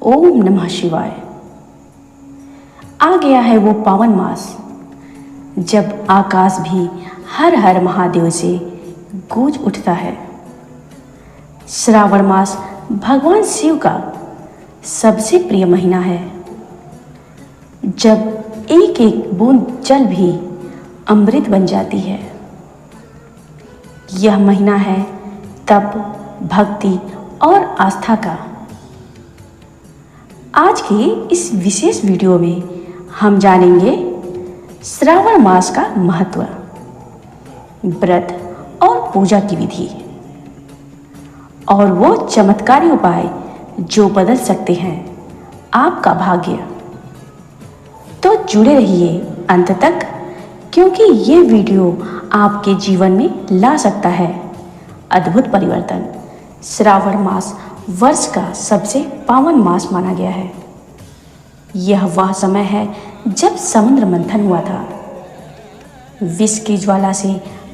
ओम नमः शिवाय। आ गया है वो पावन मास जब आकाश भी हर हर महादेव से गूंज उठता है। श्रावण मास भगवान शिव का सबसे प्रिय महीना है, जब एक एक बूंद जल भी अमृत बन जाती है। यह महीना है तप, भक्ति और आस्था का। आज के इस विशेष वीडियो में हम जानेंगे श्रावण मास का महत्व, व्रत और पूजा की विधि और वो चमत्कारी उपाय जो बदल सकते हैं आपका भाग्य। तो जुड़े रहिए अंत तक, क्योंकि ये वीडियो आपके जीवन में ला सकता है अद्भुत परिवर्तन। श्रावण मास वर्ष का सबसे पावन मास माना गया है। यह वह समय है जब समुद्र मंथन हुआ था। विष की ज्वाला से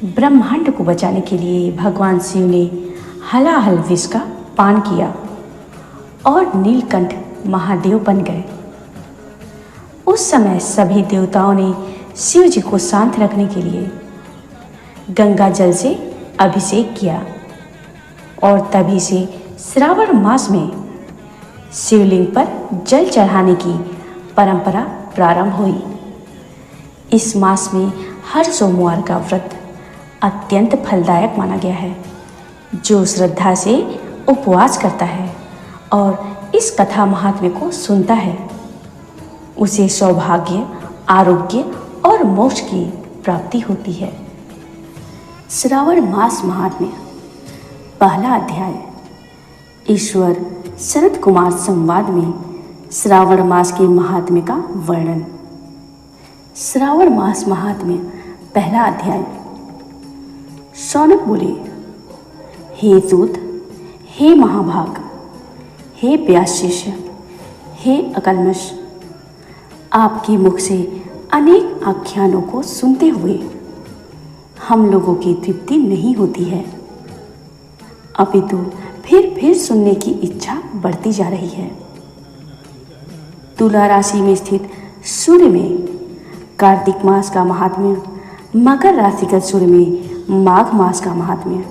ब्रह्मांड को बचाने के लिए भगवान शिव ने हलाहल विष का पान किया और नीलकंठ महादेव बन गए। उस समय सभी देवताओं ने शिव जी को शांत रखने के लिए गंगा जल से अभिषेक किया और तभी से श्रावण मास में शिवलिंग पर जल चढ़ाने की परंपरा प्रारंभ हुई। इस मास में हर सोमवार का व्रत अत्यंत फलदायक माना गया है। जो श्रद्धा से उपवास करता है और इस कथा महात्म्य को सुनता है, उसे सौभाग्य, आरोग्य और मोक्ष की प्राप्ति होती है। श्रावण मास महात्म्य, पहला अध्याय। ईश्वर शरद कुमार संवाद में श्रावण मास के महात्म्य का वर्णन। श्रावण मास महात्म्य, पहला अध्याय। शौनक बोले, हे सूत, हे महाभाग, हे व्यास शिष्य, हे अकल्मष, आपके मुख से अनेक आख्यानों को सुनते हुए हम लोगों की तृप्ति नहीं होती है, अपितु फिर सुनने की इच्छा बढ़ती जा रही है। तुला राशि में स्थित सूर्य में कार्तिक मास का महात्म्य, मकर राशिगत सूर्य में माघ मास का महात्म्य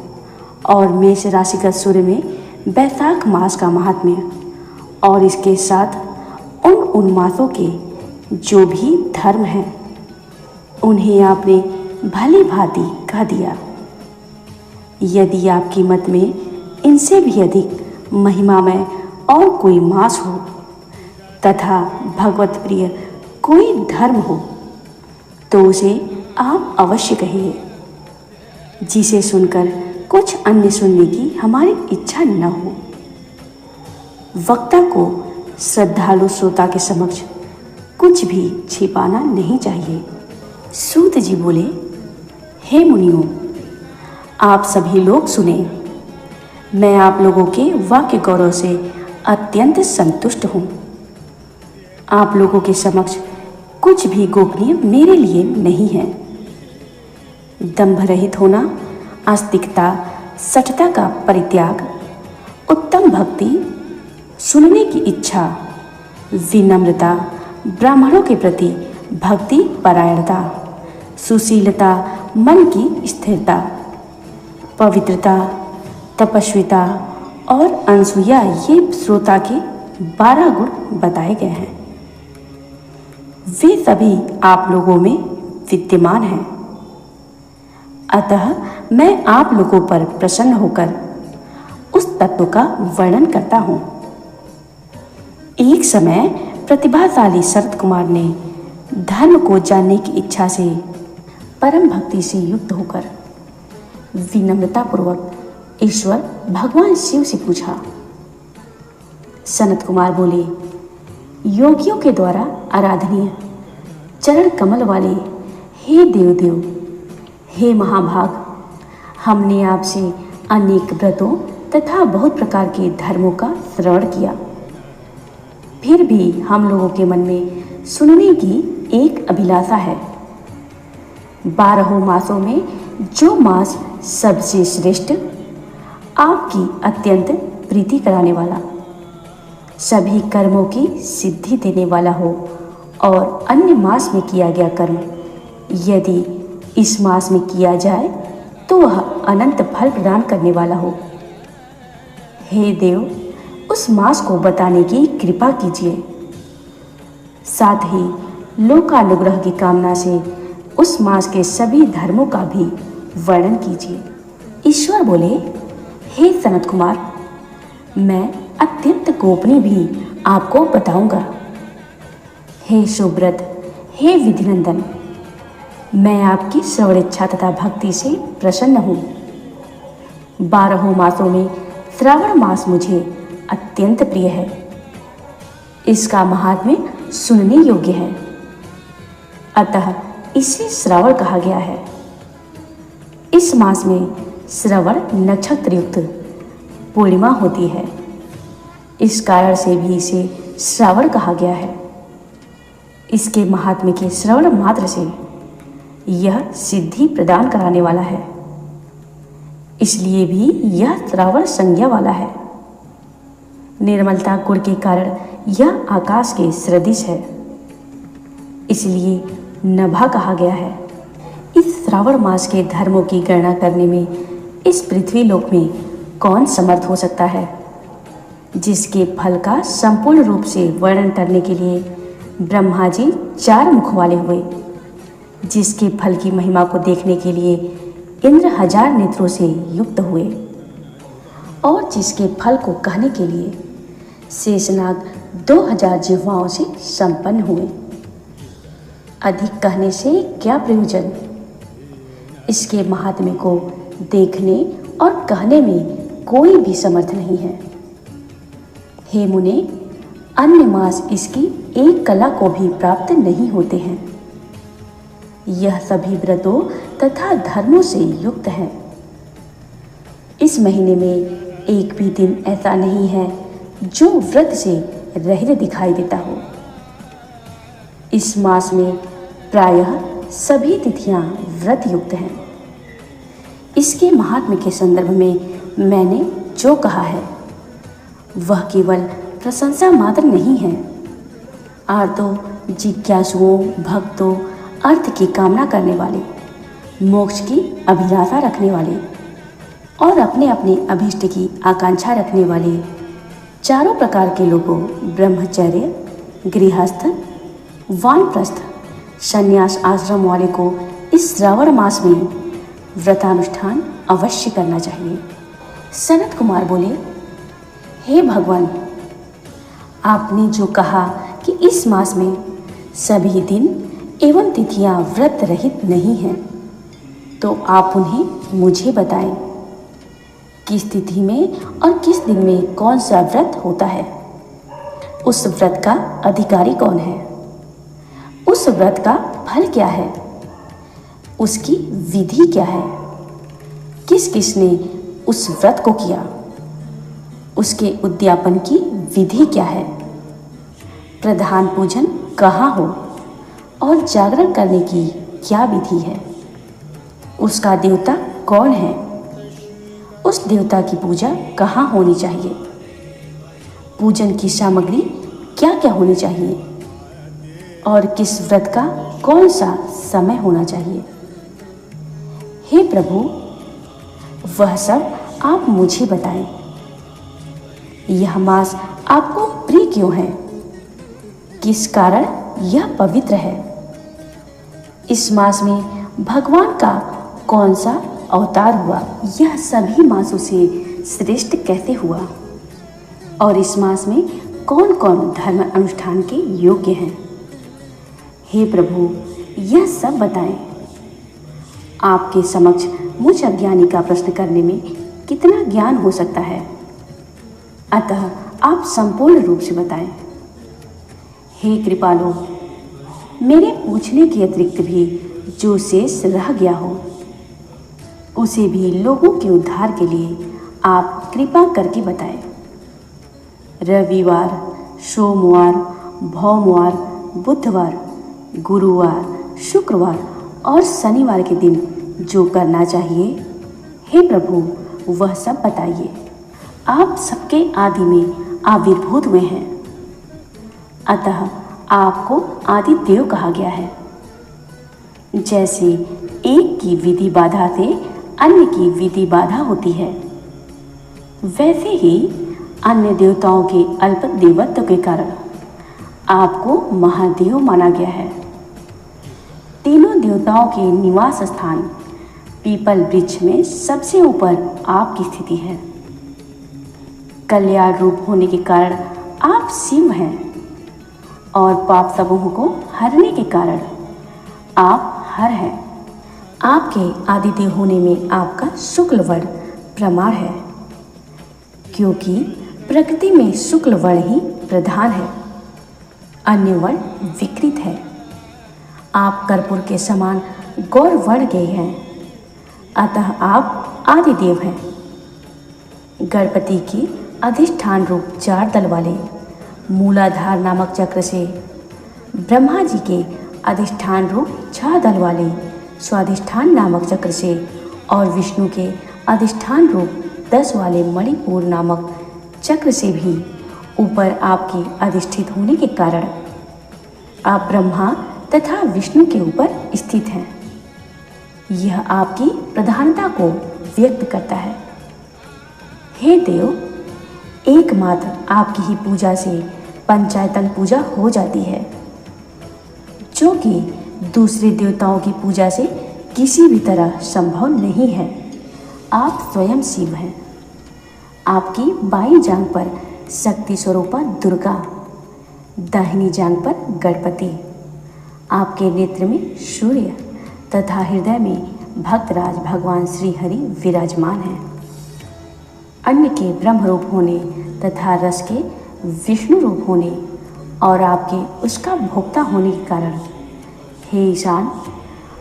और मेष राशिगत सूर्य में बैसाख मास का महात्म्य, और इसके साथ उन मासों के जो भी धर्म हैं उन्हें आपने भली भांति कह दिया। यदि आपकी मत में इनसे भी अधिक महिमामय और कोई मास हो तथा भगवत प्रिय कोई धर्म हो तो उसे आप अवश्य कहिए, जिसे सुनकर कुछ अन्य सुनने की हमारी इच्छा न हो। वक्ता को श्रद्धालु श्रोता के समक्ष कुछ भी छिपाना नहीं चाहिए। सूत जी बोले, हे मुनियों, आप सभी लोग सुने। मैं आप लोगों के वाक्य गौरव से अत्यंत संतुष्ट हूँ। आप लोगों के समक्ष कुछ भी गोपनीय मेरे लिए नहीं है। दंभ रहित होना, आस्तिकता, सठता का परित्याग, उत्तम भक्ति, सुनने की इच्छा, विनम्रता, ब्राह्मणों के प्रति भक्ति परायणता, सुशीलता, मन की स्थिरता, पवित्रता, तपस्विता और अनसूया, ये श्रोता के 12 गुण बताए गए हैं। वे सभी आप लोगों में विद्यमान हैं। अतः मैं आप लोगों पर प्रसन्न होकर उस तत्व का वर्णन करता हूँ। एक समय प्रतिभाशाली शरद कुमार ने धर्म को जानने की इच्छा से परम भक्ति से युक्त होकर विनम्रता पूर्वक ईश्वर भगवान शिव से पूछा। सनत कुमार बोले, योगियों के द्वारा आराधनीय चरण कमल वाले हे देवदेव, हे महाभाग, हमने आपसे अनेक व्रतों तथा बहुत प्रकार के धर्मों का श्रवण किया, फिर भी हम लोगों के मन में सुनने की एक अभिलाषा है। 12 मासों में जो मास सबसे श्रेष्ठ, आपकी अत्यंत प्रीति कराने वाला, सभी कर्मों की सिद्धि देने वाला हो और अन्य मास में किया गया कर्म यदि इस मास में किया जाए तो वह अनंत फल प्रदान करने वाला हो। हे देव, उस मास को बताने की कृपा कीजिए। साथ ही लोकानुग्रह की कामना से उस मास के सभी धर्मों का भी वर्णन कीजिए। ईश्वर बोले, हे सनत कुमार, मैं अत्यंत गोपनीय भी आपको बताऊंगा। हे सुब्रत, हे विधिनंदन, मैं आपकी श्रवण इच्छा तथा भक्ति से प्रसन्न हूँ। 12 मासों में श्रावण मास मुझे अत्यंत प्रिय है। इसका महात्म्य सुनने योग्य है, अतः इसे श्रावण कहा गया है। इस मास में श्रवण नक्षत्र युक्त पूर्णिमा होती है, इस कारण से भी इसे श्रावण कहा गया है। इसके महात्म्य के श्रवण मात्र से यह सिद्धि प्रदान कराने वाला है, इसलिए भी यह श्रावण संज्ञा वाला है। निर्मलता गुण के कारण यह आकाश के सदृश है, इसलिए नभा कहा गया है। इस श्रावण मास के धर्मों की गणना करने में इस पृथ्वी लोक में कौन समर्थ हो सकता है, जिसके फल का संपूर्ण रूप से वर्णन करने के लिए ब्रह्मा जी 4 मुख वाले हुए, जिसके फल की महिमा को देखने के लिए इंद्र 1000 नेत्रों से युक्त हुए, और जिसके फल को कहने के लिए शेषनाग 2000 जिह्वाओं से संपन्न हुए। अधिक कहने से क्या प्रयोजन? इसके महात्म्य को देखने और कहने में कोई भी समर्थ नहीं है। हे मुने, अन्य मास इसकी एक कला को भी प्राप्त नहीं होते हैं। यह सभी व्रतों तथा धर्मों से युक्त है। इस महीने में एक भी दिन ऐसा नहीं है जो व्रत से रहित दिखाई देता हो। इस मास में प्रायः सभी तिथियां व्रत युक्त हैं। इसके महात्म्य के संदर्भ में मैंने जो कहा है वह केवल प्रशंसा मात्र नहीं है। आर्तों, जिज्ञासुओं, भक्तों, अर्थ की कामना करने वाले, मोक्ष की अभिलाषा रखने वाले और अपने अपने अभिष्ट की आकांक्षा रखने वाले चारों प्रकार के लोगों, ब्रह्मचर्य, गृहस्थ, वानप्रस्थ, संन्यास आश्रम वाले को इस श्रावण मास में व्रतानुष्ठान अवश्य करना चाहिए। सनत कुमार बोले, हे भगवान, आपने जो कहा कि इस मास में सभी दिन एवं तिथियां व्रत रहित नहीं हैं, तो आप उन्हें मुझे बताएं। किस तिथि में और किस दिन में कौन सा व्रत होता है? उस व्रत का अधिकारी कौन है? उस व्रत का फल क्या है? उसकी विधि क्या है? किस किसने उस व्रत को किया? उसके उद्यापन की विधि क्या है? प्रधान पूजन कहाँ हो और जागरण करने की क्या विधि है? उसका देवता कौन है? उस देवता की पूजा कहाँ होनी चाहिए? पूजन की सामग्री क्या क्या होनी चाहिए? और किस व्रत का कौन सा समय होना चाहिए? हे प्रभु, वह सब आप मुझे बताएं। यह मास आपको प्रिय क्यों है? किस कारण यह पवित्र है? इस मास में भगवान का कौन सा अवतार हुआ? यह सभी मासों से श्रेष्ठ कैसे हुआ? और इस मास में कौन कौन धर्म अनुष्ठान के योग्य हैं? हे प्रभु, यह सब बताएं। आपके समक्ष मुझ अज्ञानी का प्रश्न करने में कितना ज्ञान हो सकता है, अतः आप संपूर्ण रूप से बताएं। हे कृपालु, मेरे पूछने के अतिरिक्त भी जो शेष रह गया हो उसे भी लोगों के उद्धार के लिए आप कृपा करके बताएं। रविवार, सोमवार, भौमवार, बुधवार, गुरुवार, शुक्रवार और शनिवार के दिन जो करना चाहिए, हे प्रभु वह सब बताइए। आप सबके आदि में आविर्भूत हुए हैं। अतः आपको आदिदेव कहा गया है। जैसे एक की विधि बाधा से अन्य की विधि बाधा होती है, वैसे ही अन्य देवताओं के अल्प देवत्व के कारण आपको महादेव माना गया है। तीनों देवताओं के निवास स्थान पीपल वृक्ष में सबसे ऊपर आपकी स्थिति है। कल्याण रूप होने के कारण आप शिव हैं और पाप समूह को हरने के कारण आप हर हैं। आपके आदिदेव होने में आपका शुक्ल वर्ण प्रमाण है, क्योंकि प्रकृति में शुक्ल वर्ण ही प्रधान है, अन्य वर्ण विकृत है। आप कर्पूर के समान गौर वर्ण के हैं, अतः आप आदिदेव हैं। गणपति की अधिष्ठान रूप 4 दल वाले मूलाधार नामक चक्र से, ब्रह्मा जी के अधिष्ठान रूप 6 दल वाले स्वाधिष्ठान नामक चक्र से और विष्णु के अधिष्ठान रूप 10 वाले मणिपुर नामक चक्र से भी ऊपर आपके अधिष्ठित होने के कारण आप ब्रह्मा तथा विष्णु के ऊपर स्थित हैं। यह आपकी प्रधानता को व्यक्त करता है। हे देव, एकमात्र आपकी ही पूजा से पंचायतन पूजा हो जाती है, जो कि दूसरे देवताओं की पूजा से किसी भी तरह संभव नहीं है। आप स्वयं शिव हैं। आपकी बाईं जांघ पर शक्ति स्वरूपा दुर्गा, दाहिनी जांघ पर गणपति, आपके नेत्र में सूर्य तथा हृदय में भक्तराज भगवान श्री हरि विराजमान हैं। अन्न के ब्रह्म रूप होने तथा रस के विष्णु रूप होने और आपके उसका भोक्ता होने के कारण, हे ईशान,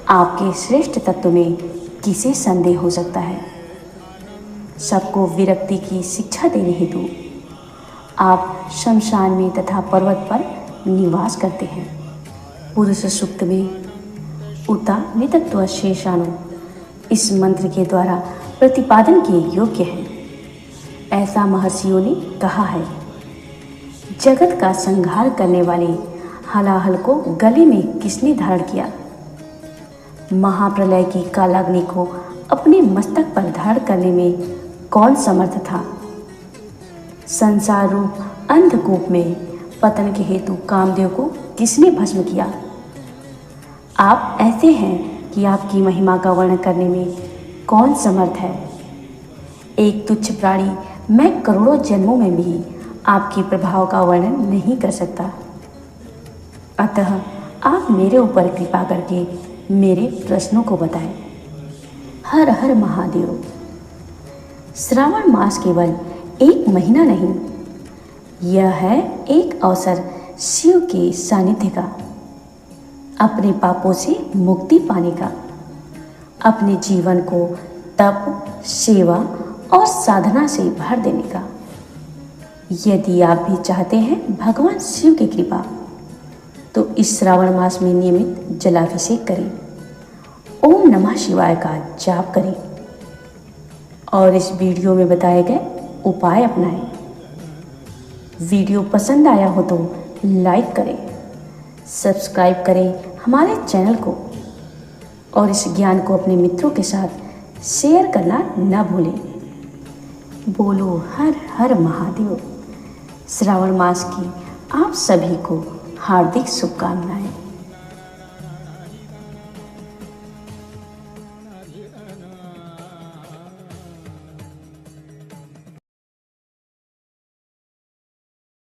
आपके श्रेष्ठ तत्व में किसे संदेह हो सकता है। सबको विरक्ति की शिक्षा देने हेतु आप शमशान में तथा पर्वत पर निवास करते हैं। पुरुष सूक्त में उता नितत्व शेषाणु इस मंत्र के द्वारा प्रतिपादन के योग्य है। ऐसा महर्षियों ने कहा है। जगत का संहार करने वाले हलाहल को गले में किसने धारण किया? महाप्रलय की कालाग्नि को अपने मस्तक पर धारण करने में कौन समर्थ था? संसार रूप अंधकूप में पतन के हेतु कामदेव को किसने भस्म किया? आप ऐसे हैं कि आपकी महिमा का वर्णन करने में कौन समर्थ है? एक तुच्छ प्राणी मैं करोड़ों जन्मों में भी आपके प्रभाव का वर्णन नहीं कर सकता। अतः आप मेरे ऊपर कृपा करके मेरे प्रश्नों को बताएं। हर हर महादेव। श्रावण मास केवल 1 महीना नहीं, यह है एक अवसर शिव के सानिध्य का, अपने पापों से मुक्ति पाने का, अपने जीवन को तप, सेवा और साधना से भर देने का। यदि आप भी चाहते हैं भगवान शिव की कृपा, तो इस श्रावण मास में नियमित जलाभिषेक करें, ओम नमः शिवाय का जाप करें और इस वीडियो में बताए गए उपाय अपनाएं। वीडियो पसंद आया हो तो लाइक करें, सब्सक्राइब करें हमारे चैनल को और इस ज्ञान को अपने मित्रों के साथ शेयर करना न भूलें। बोलो हर हर महादेव। श्रावण मास की आप सभी को हार्दिक शुभकामनाएं।